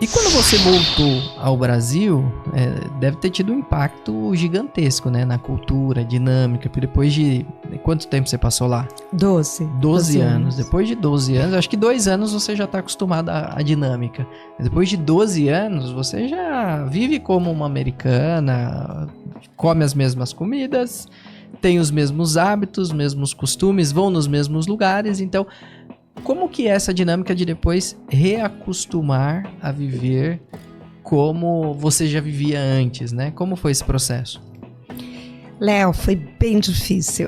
E quando você voltou ao Brasil, deve ter tido um impacto gigantesco, né? Na cultura, dinâmica, porque depois de... Quanto tempo você passou lá? 12 anos. Depois de 12 anos, acho que 2 anos você já está acostumado à dinâmica. Depois de 12 anos, você já vive como uma americana, come as mesmas comidas, tem os mesmos hábitos, os mesmos costumes, vão nos mesmos lugares, então... Como que é essa dinâmica de depois reacostumar a viver como você já vivia antes, né? Como foi esse processo? Léo, foi bem difícil.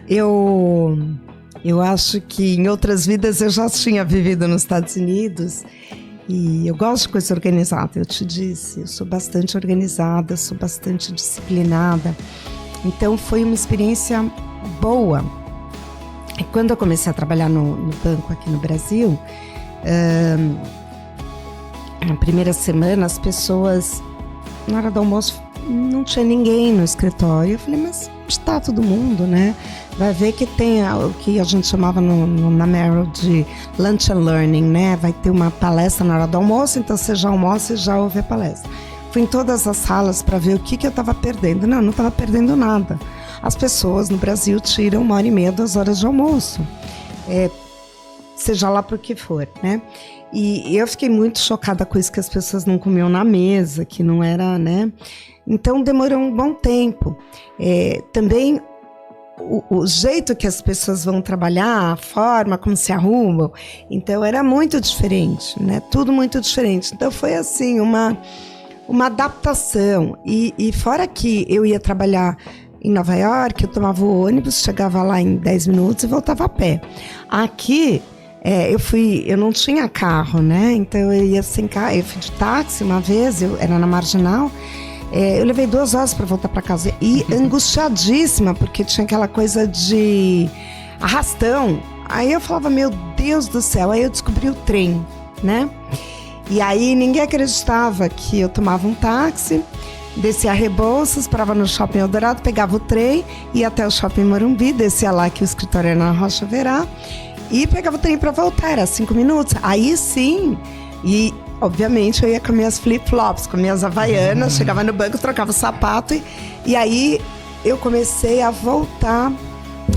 Eu acho que em outras vidas eu já tinha vivido nos Estados Unidos e eu gosto de coisa organizada, eu te disse. Eu sou bastante organizada, sou bastante disciplinada. Então foi uma experiência boa. E quando eu comecei a trabalhar no banco aqui no Brasil, na primeira semana as pessoas, na hora do almoço, não tinha ninguém no escritório. Eu falei, mas está todo mundo, né? Vai ver que tem o que a gente chamava na Merrill de Lunch and Learning, né? Vai ter uma palestra na hora do almoço, então você já almoça e já ouve a palestra. Fui em todas as salas para ver o que eu estava perdendo. Não estava perdendo nada. As pessoas no Brasil tiram 1h30, 2 horas de almoço, seja lá por que for, né? E eu fiquei muito chocada com isso, que as pessoas não comiam na mesa, que não era, né? Então demorou um bom tempo. Também o jeito que as pessoas vão trabalhar, a forma como se arrumam, então era muito diferente, né? Tudo muito diferente. Então foi assim, uma adaptação. E fora que eu ia trabalhar em Nova York, eu tomava o ônibus, chegava lá em 10 minutos e voltava a pé. Aqui, eu não tinha carro, né? Então eu ia sem carro, eu fui de táxi uma vez, eu era na Marginal, eu levei 2 horas para voltar para casa e angustiadíssima, porque tinha aquela coisa de arrastão. Aí eu falava, meu Deus do céu, aí eu descobri o trem, né? E aí ninguém acreditava que eu tomava um táxi, descia a Rebouças, parava no Shopping Eldorado, pegava o trem, ia até o Shopping Morumbi, descia lá que o escritório era na Rocha Verá, e pegava o trem para voltar, era 5 minutos. Aí sim, e obviamente eu ia com minhas flip-flops, com minhas havaianas, chegava no banco, trocava o sapato, e aí eu comecei a voltar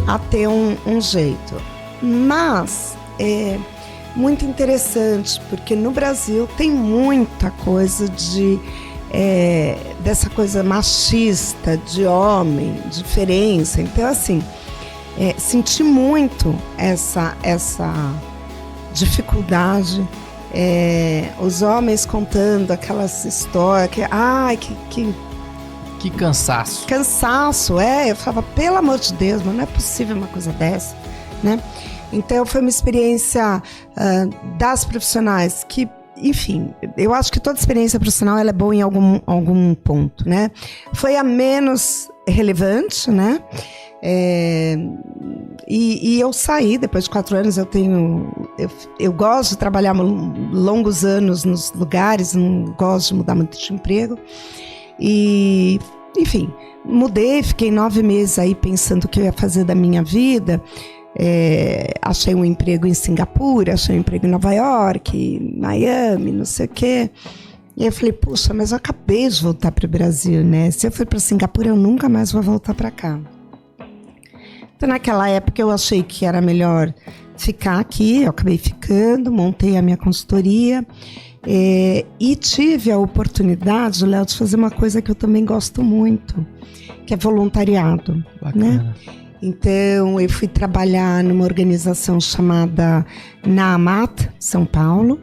a ter um jeito. Mas é muito interessante, porque no Brasil tem muita coisa dessa coisa machista, de homem, diferença. Então, assim, senti muito essa dificuldade. Os homens contando aquelas histórias, que cansaço. Cansaço, eu falava, pelo amor de Deus, mas não é possível uma coisa dessa, né? Então, foi uma experiência das profissionais que, enfim, eu acho que toda experiência profissional ela é boa em algum ponto, né? Foi a menos relevante, né? E eu saí, depois de 4 anos, eu gosto de trabalhar longos anos nos lugares, não gosto de mudar muito de emprego. E, enfim, mudei, fiquei 9 meses aí pensando o que eu ia fazer da minha vida. Achei um emprego em Singapura, achei um emprego em Nova York, Miami, não sei o quê. E eu falei, puxa, mas eu acabei de voltar para o Brasil, né? Se eu for para Singapura, eu nunca mais vou voltar para cá. Então, naquela época, eu achei que era melhor ficar aqui. Eu acabei ficando, montei a minha consultoria e tive a oportunidade, Léo, de fazer uma coisa que eu também gosto muito, que é voluntariado. Bacana. Né? Então, eu fui trabalhar numa organização chamada Naamat, São Paulo.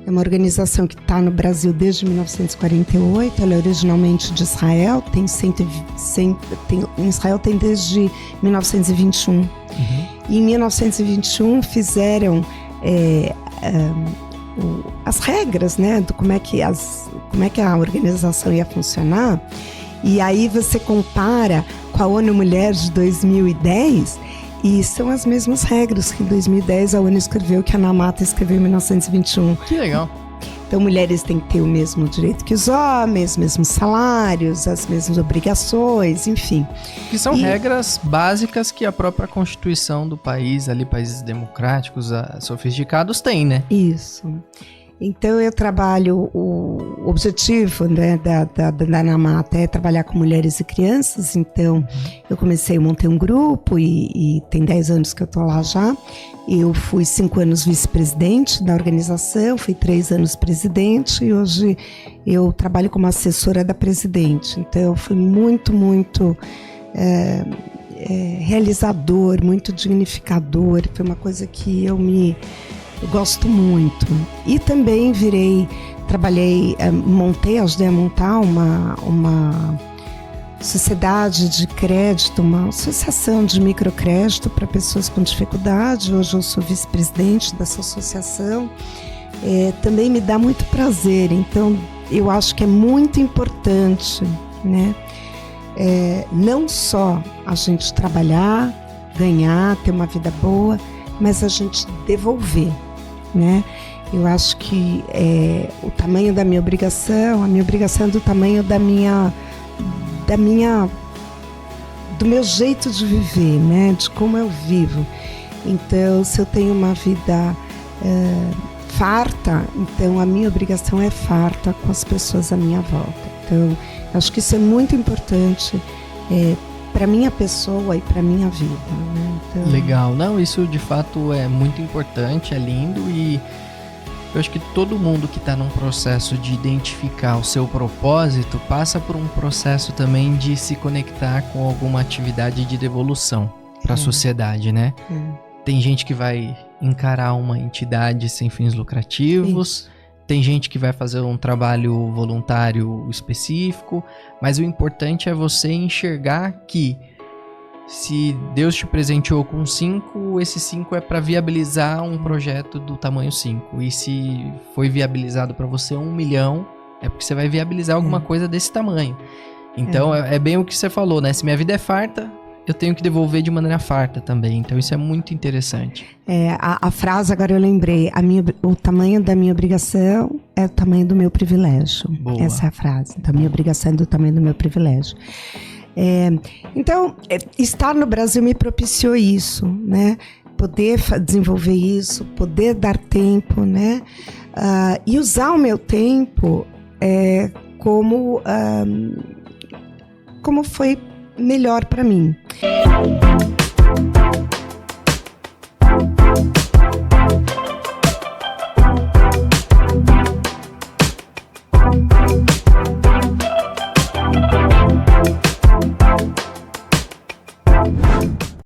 É uma organização que está no Brasil desde 1948. Ela é originalmente de Israel. Em Israel tem desde 1921. Uhum. E em 1921 fizeram as regras, né, do como é que a organização ia funcionar. E aí você compara com a ONU Mulher de 2010 e são as mesmas regras que em 2010 a ONU escreveu, que a Naamat escreveu em 1921. Que legal. Então, mulheres têm que ter o mesmo direito que os homens, os mesmos salários, as mesmas obrigações, enfim. Que são regras básicas que a própria Constituição do país, ali, países democráticos, sofisticados, tem, né? Isso. Então, eu trabalho, o objetivo, né, da Namata é trabalhar com mulheres e crianças. Então, eu montei um grupo e tem 10 anos que eu estou lá já. Eu fui 5 anos vice-presidente da organização, fui 3 anos presidente e hoje eu trabalho como assessora da presidente. Então, foi muito realizador, muito dignificador. Foi uma coisa que eu gosto muito. E também ajudei a montar uma sociedade de crédito, uma associação de microcrédito para pessoas com dificuldade. Hoje eu sou vice-presidente dessa associação. Também me dá muito prazer, então eu acho que é muito importante, né? Não só a gente trabalhar, ganhar, ter uma vida boa, mas a gente devolver, né? Eu acho que o tamanho da minha obrigação, a minha obrigação é do tamanho do meu jeito de viver, né? De como eu vivo. Então, se eu tenho uma vida farta, então a minha obrigação é farta com as pessoas à minha volta. Então, acho que isso é muito importante para minha pessoa e para minha vida, né? Então... Legal. Não, isso de fato é muito importante, é lindo e eu acho que todo mundo que está num processo de identificar o seu propósito passa por um processo também de se conectar com alguma atividade de devolução para a sociedade, né? Tem gente que vai encarar uma entidade sem fins lucrativos, tem gente que vai fazer um trabalho voluntário específico, mas o importante é você enxergar que se Deus te presenteou com 5, esse 5 é para viabilizar um projeto do tamanho 5. E se foi viabilizado para você 1 milhão, é porque você vai viabilizar alguma coisa desse tamanho. Então, é bem o que você falou, né? Se minha vida é farta, eu tenho que devolver de maneira farta também. Então, isso é muito interessante. A frase, agora eu lembrei, o tamanho da minha obrigação é o tamanho do meu privilégio. Boa. Essa é a frase. Então, a minha obrigação é do tamanho do meu privilégio. Então, estar no Brasil me propiciou isso, né? Poder desenvolver isso, poder dar tempo, né? E usar o meu tempo como foi melhor para mim.